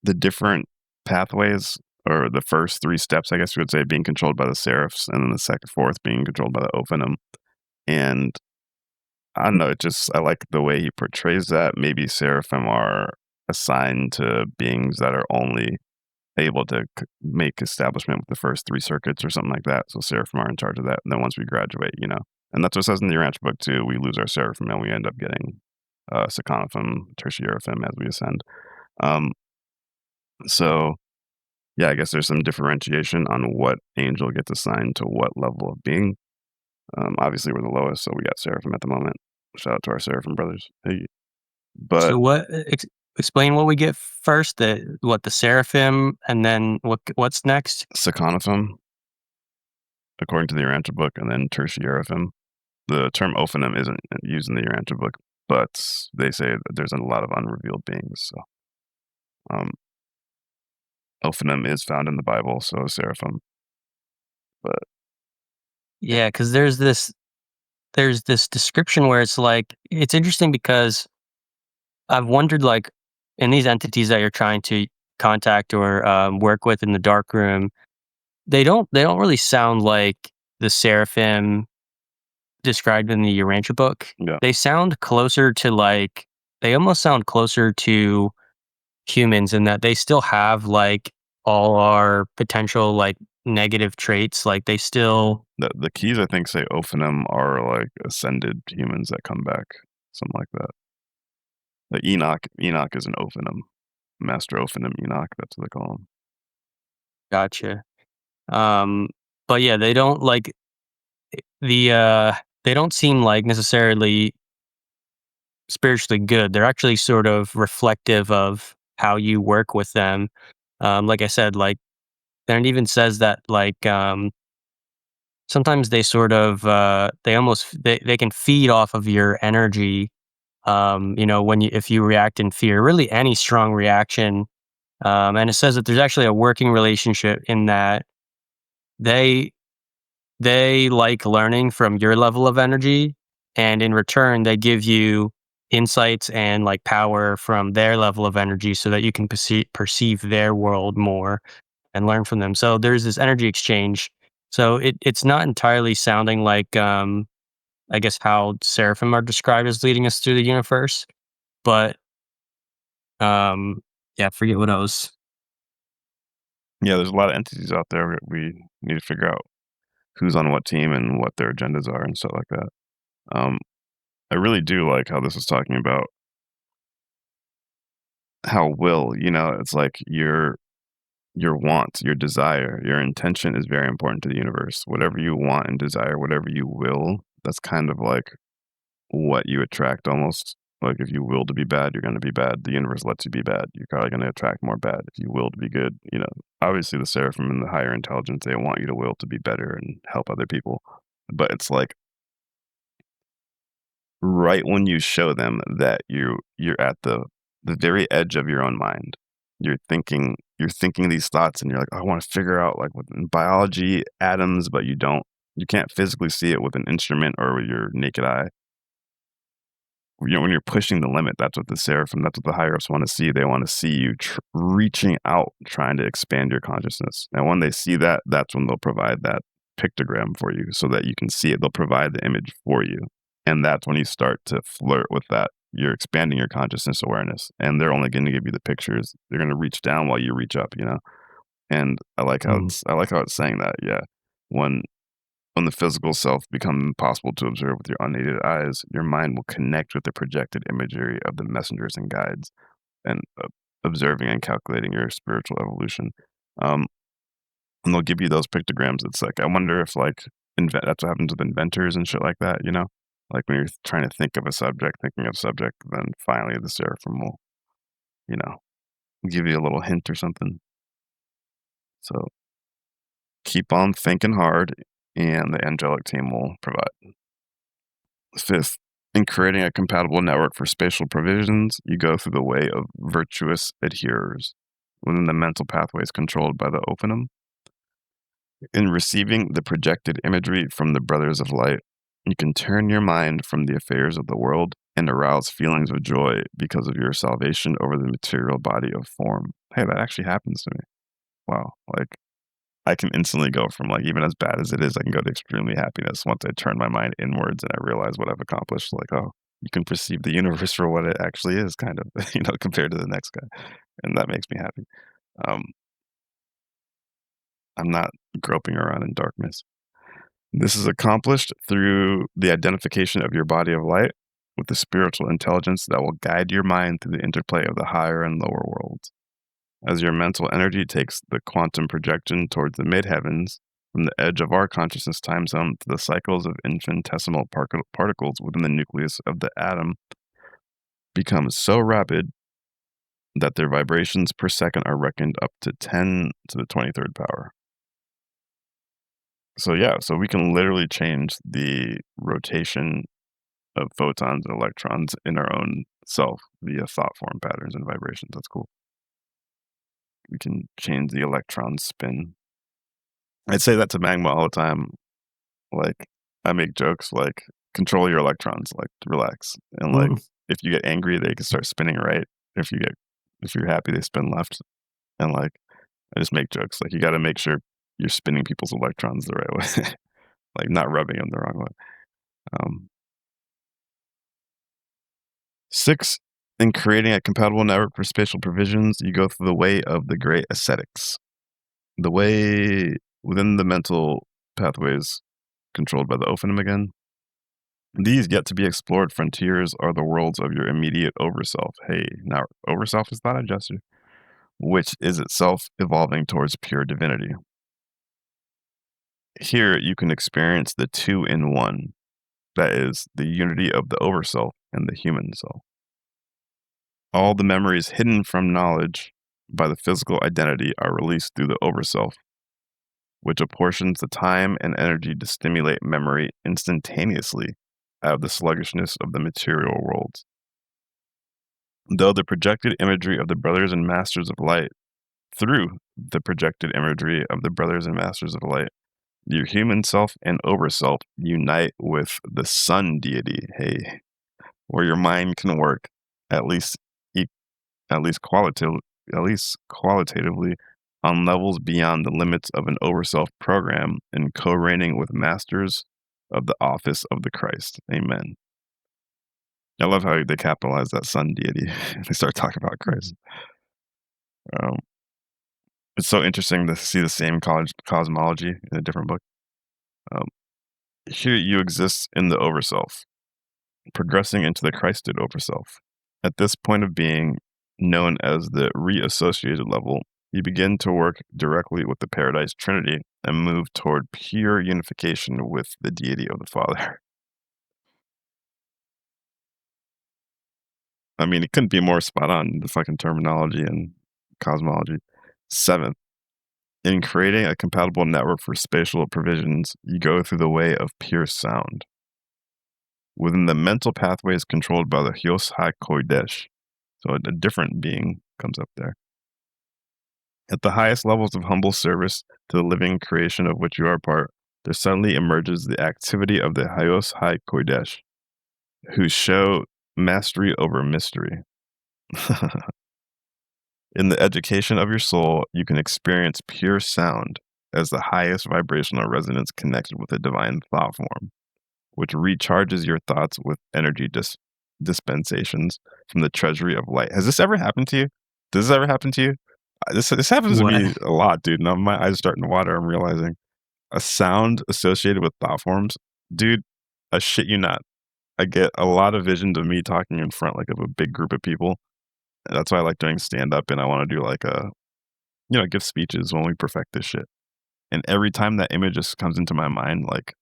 the different pathways, or the first three steps, I guess you would say, being controlled by the seraphs, and then the fourth being controlled by the Ophanum. And I don't know, I like the way he portrays that. Maybe seraphim are assigned to beings that are only able to make establishment with the first three circuits or something like that. So seraphim are in charge of that. And then once we graduate, and that's what it says in the Urantia book too. We lose our seraphim and we end up getting Secanophim, Tertiarophim as we ascend. Um, so yeah, I guess there's some differentiation on what angel gets assigned to what level of being. Obviously, we're the lowest, so we got seraphim at the moment. Shout out to our seraphim brothers. Hey, but So explain what we get first, the seraphim, and then what's next? Secanophim, according to the Urantia book, and then Tertiarophim. The term Ophanum isn't used in the Urantia book, but they say that there's a lot of unrevealed beings. So, Ophanum is found in the Bible, so is seraphim. But Yeah, because there's this description where it's like it's interesting because I've wondered like in these entities that you're trying to contact or work with in the dark room, they don't really sound like the seraphim described in the Urantia book. yeah, They sound closer to like they almost sound closer to humans in that they still have like all our potential like negative traits. Like they still The keys, I think, say Ophanum are like ascended humans that come back, something like that. The Enoch is an Ophanum, Master Ophanum Enoch. That's what they call him. gotcha. But yeah, they don't like they don't seem like necessarily spiritually good. They're actually sort of reflective of how you work with them. Like I said, like and it even says that like sometimes they sort of they almost they can feed off of your energy. When you if you react in fear, really any strong reaction. And it says that there's actually a working relationship in that they they like learning from your level of energy, and in return, they give you insights and like power from their level of energy so that you can perceive their world more and learn from them. So there's this energy exchange. So it's not entirely sounding like I guess how seraphim are described as leading us through the universe, but yeah, I forget what I was. Yeah, there's a lot of entities out there that we need to figure out who's on what team and what their agendas are and stuff like that. Um, I really do like how this is talking about how it's like your want, your desire, your intention is very important to the universe. Whatever you want and desire, whatever you will, that's kind of like what you attract almost. Like if you will to be bad, you're going to be bad. The universe lets you be bad. You're probably going to attract more bad. If you will to be good, obviously the seraphim and the higher intelligence, they want you to will to be better and help other people. But it's like right when you show them that you're at the very edge of your own mind, you're thinking these thoughts and you're like, "Oh, I want to figure out like within biology atoms, but you can't physically see it with an instrument or with your naked eye. When you're pushing the limit, that's what the seraphim, that's what the higher ups want to see. They want to see you reaching out, trying to expand your consciousness. And when they see that, that's when they'll provide that pictogram for you so that you can see it. They'll provide the image for you. And that's when you start to flirt with that. You're expanding your consciousness awareness, and they're only going to give you the pictures. They're going to reach down while you reach up, And I like how it's saying that, yeah. When when the physical self becomes impossible to observe with your unaided eyes, your mind will connect with the projected imagery of the messengers and guides, and observing and calculating your spiritual evolution. Um, and they'll give you those pictograms. It's like I wonder if that's what happens with inventors and shit like that. Like when you're trying to think of a subject, thinking of subject, then finally the seraphim will, you know, give you a little hint or something. So keep on thinking hard, and the angelic team will provide. Fifth, in creating a compatible network for spatial provisions, you go through the way of virtuous adherers within the mental pathways controlled by the Ophanum. In receiving the projected imagery from the Brothers of Light, you can turn your mind from the affairs of the world and arouse feelings of joy because of your salvation over the material body of form. Hey, that actually happens to me. Wow. Like, I can instantly go from even as bad as it is, I can go to extremely happiness once I turn my mind inwards and I realize what I've accomplished. Like, oh, you can perceive the universe for what it actually is, kind of, compared to the next guy. And that makes me happy. Um, I'm not groping around in darkness. This is accomplished through the identification of your body of light with the spiritual intelligence that will guide your mind through the interplay of the higher and lower worlds. As your mental energy takes the quantum projection towards the midheavens, from the edge of our consciousness time zone to the cycles of infinitesimal particles within the nucleus of the atom become so rapid that their vibrations per second are reckoned up to 10 to the 23rd power. So yeah, so we can literally change the rotation of photons and electrons in our own self via thought form patterns and vibrations. That's cool. We can change the electron spin. I'd say that to Magma all the time. Like, I make jokes like, control your electrons, like, relax. And like, if you get angry, they can start spinning right. If you're happy, they spin left. And like, I just make jokes. Like, you got to make sure you're spinning people's electrons the right way, like not rubbing them the wrong way. 6, In creating a compatible network for spatial provisions, you go through the way of the great ascetics. The way within the mental pathways controlled by the Ophanim again. These yet to be explored frontiers are the worlds of your immediate overself. Hey, now overself is not a gesture, which is itself evolving towards pure divinity. Here you can experience the two in one, that is, the unity of the overself and the human self. All the memories hidden from knowledge by the physical identity are released through the overself, which apportions the time and energy to stimulate memory instantaneously out of the sluggishness of the material world. Though the projected imagery of the brothers and masters of light, through the projected imagery of the brothers and masters of light, your human self and overself unite with the sun deity, hey, where your mind can work at least qualitatively on levels beyond the limits of an overself program and co-reigning with masters of the office of the Christ. Amen. I love how they capitalize that sun deity. They start talking about Christ. It's so interesting to see the same cosmology in a different book. Here you exist in the overself, progressing into the Christed overself. At this point of being, known as the reassociated level, you begin to work directly with the Paradise Trinity and move toward pure unification with the deity of the Father. I mean, it couldn't be more spot on, the fucking terminology and cosmology. 7th, in creating a compatible network for spatial provisions, you go through the way of pure sound. Within the mental pathways controlled by the Hyos HaKodesh, so a different being comes up there. At the highest levels of humble service to the living creation of which you are a part, there suddenly emerges the activity of the Hyos HaKodesh, who show mastery over mystery. In the education of your soul, you can experience pure sound as the highest vibrational resonance connected with the divine thought form, which recharges your thoughts with energy dispensations from the treasury of light. Has this ever happened to you? Does this ever happen to you? This happens to me a lot, dude. Now my eyes are starting to water. I'm realizing a sound associated with thought forms, dude. I shit you not. I get a lot of visions of me talking in front like of a big group of people. And that's why I like doing stand up, and I want to do like give speeches when we perfect this shit. And every time that image just comes into my mind, like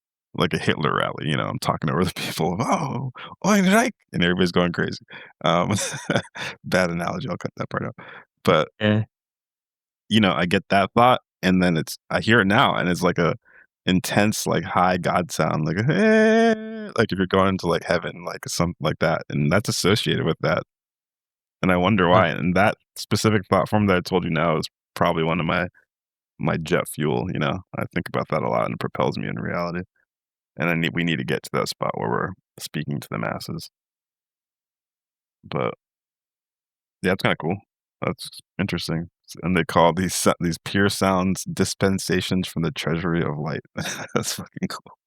a Hitler rally, I'm talking over the people. Oh, Reich, and everybody's going crazy. Bad analogy. I'll cut that part out. But I get that thought, and then I hear it now, and it's like a intense, like high God sound, like like if you're going into like heaven, like something like that, and that's associated with that. And I wonder why. And that specific platform that I told you now is probably one of my jet fuel. I think about that a lot, and it propels me in reality. And we need to get to that spot where we're speaking to the masses. But yeah, it's kind of cool. That's interesting. And they call these pure sounds dispensations from the treasury of light. That's fucking cool.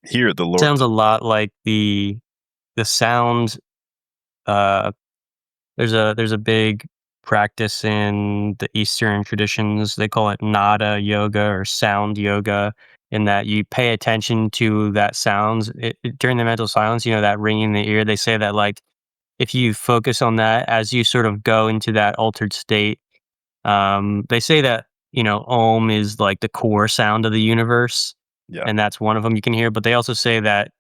Here, the Lord sounds a lot like the sound. There's a big practice in the Eastern traditions. They call it nada yoga or sound yoga, in that you pay attention to that sounds during the mental silence. That ringing in the ear. They say that like if you focus on that as you sort of go into that altered state, they say that Om is like the core sound of the universe, and that's one of them you can hear. But they also say that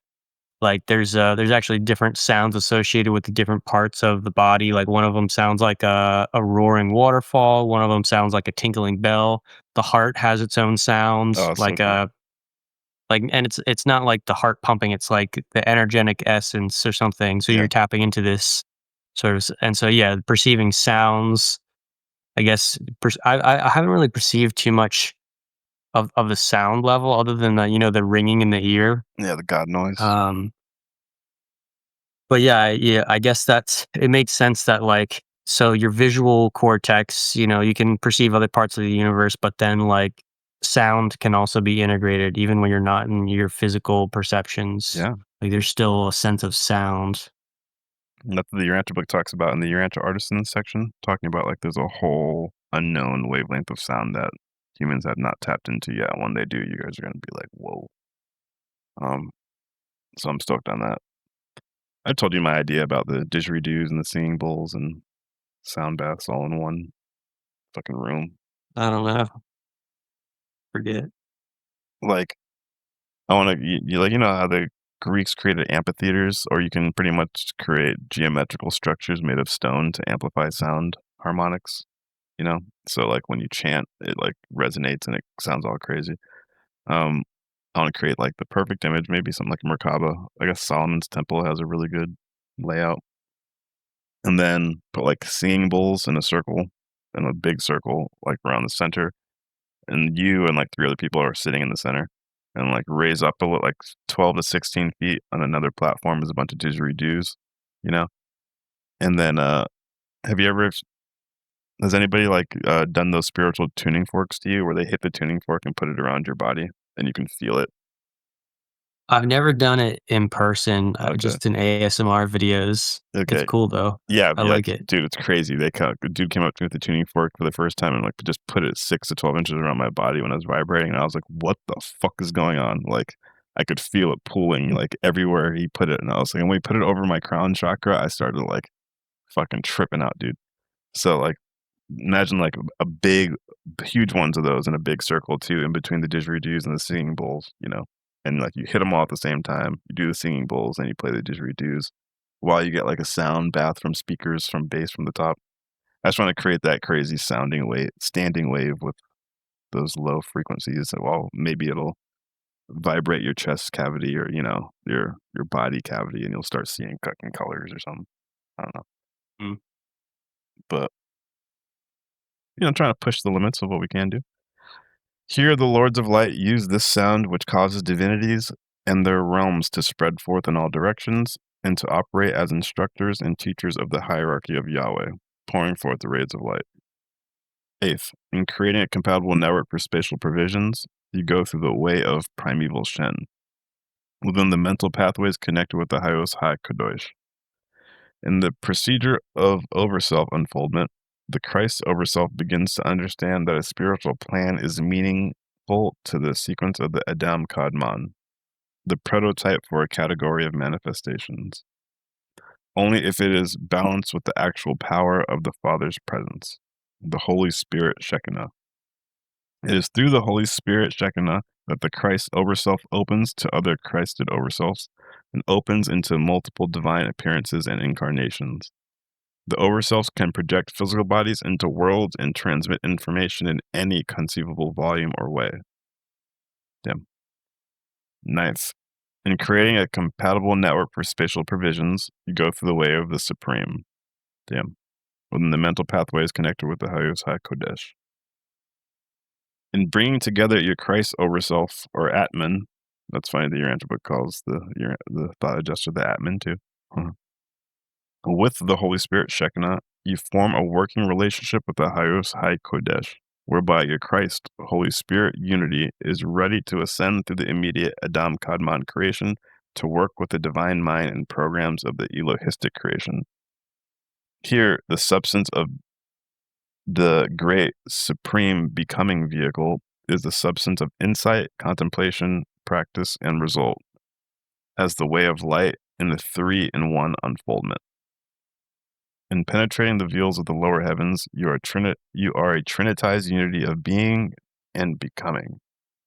like there's actually different sounds associated with the different parts of the body. Like one of them sounds like a roaring waterfall. One of them sounds like a tinkling bell. The heart has its own sounds, like so cool. and it's not like the heart pumping. It's like the energetic essence or something. So you're tapping into this sort of, and so perceiving sounds. I guess I haven't really perceived too much of the sound level other than the ringing in the ear. Yeah, the God noise. But I guess it makes sense that like, so your visual cortex, you can perceive other parts of the universe, but then like sound can also be integrated even when you're not in your physical perceptions. Yeah. Like there's still a sense of sound. And that's what the Urantia book talks about in the Urantia Artisans section, talking about like there's a whole unknown wavelength of sound that humans have not tapped into yet. When they do, you guys are going to be like, whoa. So I'm stoked on that. I told you my idea about the didgeridoos and the singing bowls and sound baths all in one fucking room. I don't know. Forget. Like, I want to, you know how the Greeks created amphitheaters, or you can pretty much create geometrical structures made of stone to amplify sound harmonics, you know? So like when you chant, it like resonates and it sounds all crazy. I want to create like the perfect image, maybe something like Merkaba. I guess Solomon's Temple has a really good layout. And then put like singing bowls in a circle, in a big circle, like around the center. And you and like 3 other people are sitting in the center. And like raise up like 12 to 16 feet on another platform is a bunch of didgeridoos, you know? And then has anybody like done those spiritual tuning forks to you where they hit the tuning fork and put it around your body and you can feel it? I've never done it in person, Okay. just in ASMR videos. Okay. It's cool though. Yeah, I like it. dude, it's crazy. The dude came up to me with the tuning fork for the first time and like just put it 6 to 12 inches around my body when I was vibrating, and I was like, "What the fuck is going on?" Like, I could feel it pooling like everywhere he put it, and I was like, and when he put it over my crown chakra, I started like fucking tripping out, dude. So like, imagine like a big, huge ones of those in a big circle too, in between the didgeridoos and the singing bowls, you know, and like you hit them all at the same time. You do the singing bowls and you play the didgeridoos while you get like a sound bath from speakers from bass from the top. I just want to create that crazy sounding wave, standing wave with those low frequencies. Well, maybe it'll vibrate your chest cavity or you know your body cavity, and you'll start seeing fucking colors or something. I don't know, Mm. but you know, trying to push the limits of what we can do. Here, the Lords of Light use this sound, which causes divinities and their realms to spread forth in all directions and to operate as instructors and teachers of the hierarchy of Yahweh, pouring forth the rays of light. 8th, in creating a compatible network for spatial provisions, you go through the way of primeval Shen, within the mental pathways connected with the Hayos HaKadosh. In the procedure of overself unfoldment, the Christ overself begins to understand that a spiritual plan is meaningful to the sequence of the Adam Kadmon, the prototype for a category of manifestations, only if it is balanced with the actual power of the Father's presence, the Holy Spirit Shekinah. It is through the Holy Spirit Shekinah that the Christ overself opens to other Christed overselves and opens into multiple divine appearances and incarnations. The overselves can project physical bodies into worlds and transmit information in any conceivable volume or way. Damn. 9th, in creating a compatible network for spatial provisions, you go through the way of the Supreme. Damn. Within the mental pathways connected with the Hayos HaKodesh. In bringing together your Christ overself, or Atman, that's funny, the Urantia book calls the thought adjuster the Atman too. With the Holy Spirit Shekinah, you form a working relationship with the Hayos HaKodesh, whereby your Christ, Holy Spirit unity is ready to ascend through the immediate Adam Kadmon creation to work with the divine mind and programs of the Elohistic creation. Here, the substance of the great supreme becoming vehicle is the substance of insight, contemplation, practice, and result, as the way of light in the 3-in-1 unfoldment. In penetrating the veils of the lower heavens, you are a trinitized unity of being and becoming.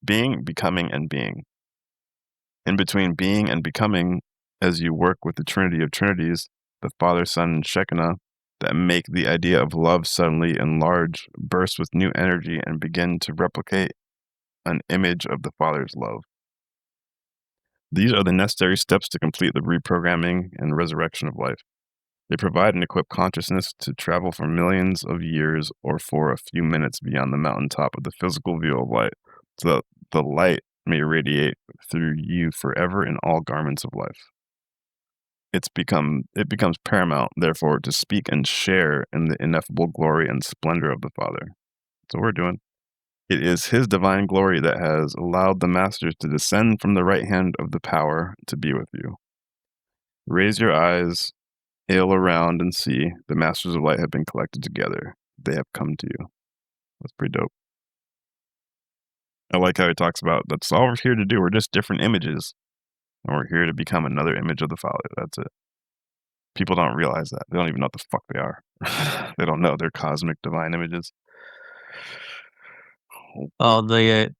Being, becoming, and being. In between being and becoming, as you work with the Trinity of Trinities, the Father, Son, and Shekinah, that make the idea of love suddenly enlarge, burst with new energy, and begin to replicate an image of the Father's love. These are the necessary steps to complete the reprogramming and resurrection of life. They provide and equip consciousness to travel for millions of years or for a few minutes beyond the mountaintop of the physical view of light, so that the light may radiate through you forever in all garments of life. It becomes paramount, therefore, to speak and share in the ineffable glory and splendor of the Father. That's what we're doing. It is His divine glory that has allowed the Masters to descend from the right hand of the power to be with you. Raise your eyes, hail around, and see. The masters of light have been collected together. They have come to you. That's pretty dope. I like how he talks about that's all we're here to do. We're just different images. And we're here to become another image of the Father. That's it. People don't realize that. They don't even know what the fuck they are. They don't know they're cosmic divine images. Oh, the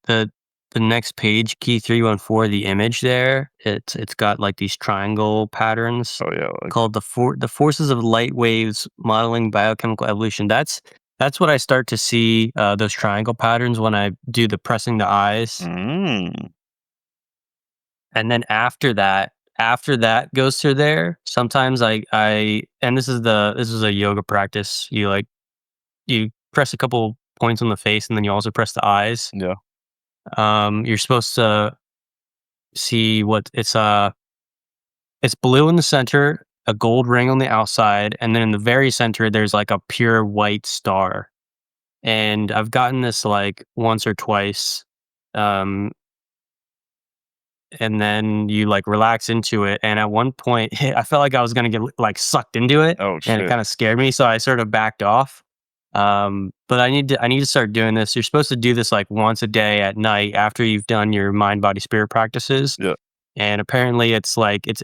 next page, key 314, the image there, it's got like these triangle patterns Oh yeah, like, called the forces of light waves modeling biochemical evolution. That's what I start to see, those triangle patterns when I do the pressing the eyes. And then after that goes through there, sometimes I and this is a yoga practice. You press a couple points on the face and then you also press the eyes. yeah. You're supposed to see what it's blue in the center, a gold ring on the outside, and then in the very center there's like a pure white star. And I've gotten this like once or twice. And then you like relax into it, and at one point I felt like I was gonna get like sucked into it, Oh and it shit. kind of scared me, so I sort of backed off. But I need to start doing this. You're supposed to do this like once a day at night after you've done your mind body spirit practices. Yeah. And apparently it's like it's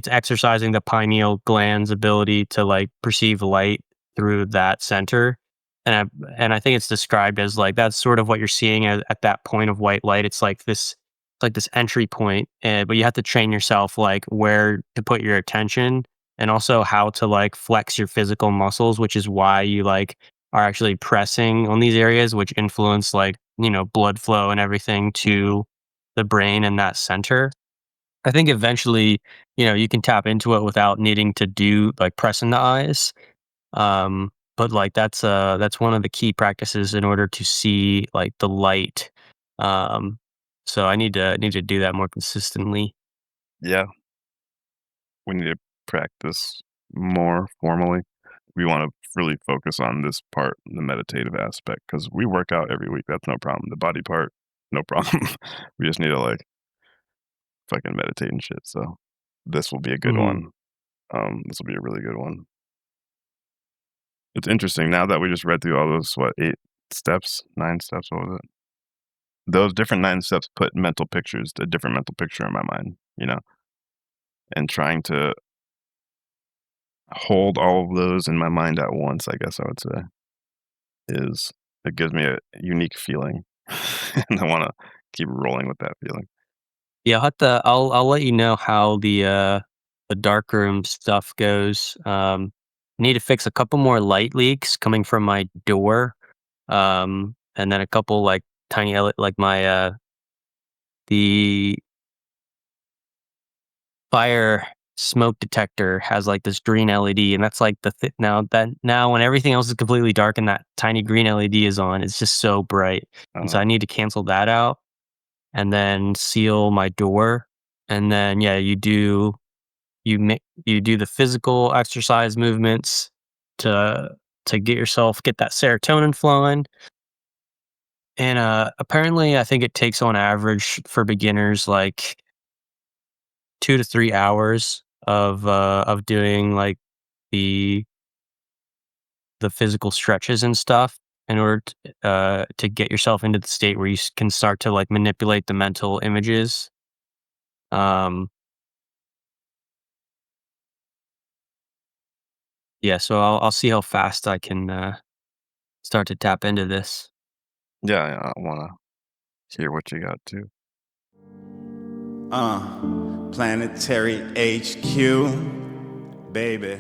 exercising the pineal gland's ability to like perceive light through that center. And I think it's described as like that's sort of what you're seeing at that point of white light. It's like this entry point, but you have to train yourself like where to put your attention and also how to like flex your physical muscles, which is why you like are actually pressing on these areas, which influence like, blood flow and everything to the brain and that center. I think eventually, you can tap into it without needing to do like pressing the eyes. But like that's one of the key practices in order to see like the light. So I need to do that more consistently. Yeah. We need to practice more formally. We want to really focus on this part, the meditative aspect, because we work out every week. That's no problem. The body part, no problem. We just need to like fucking meditate and shit. So this will be a good Mhm. one. This will be a really good one. It's interesting now that we just read through all those 9 steps. What was it? Those different 9 steps put a different mental picture in my mind, and trying to hold all of those in my mind at once, I guess I would say, it gives me a unique feeling. And I want to keep rolling with that feeling. Yeah, I'll let you know how the dark room stuff goes. Need to fix a couple more light leaks coming from my door. And then a couple like tiny like my the fire smoke detector has like this green LED, and that's like now when everything else is completely dark and that tiny green LED is on, it's just so bright. And so I need to cancel that out and then seal my door. And then yeah, you do the physical exercise movements to get that serotonin flowing. And apparently I think it takes on average for beginners like 2 to 3 hours of doing like the physical stretches and stuff in order to get yourself into the state where you can start to like manipulate the mental images. Um, yeah, so I'll see how fast I can start to tap into this. Yeah, I want to hear what you got too. Planetary HQ, baby.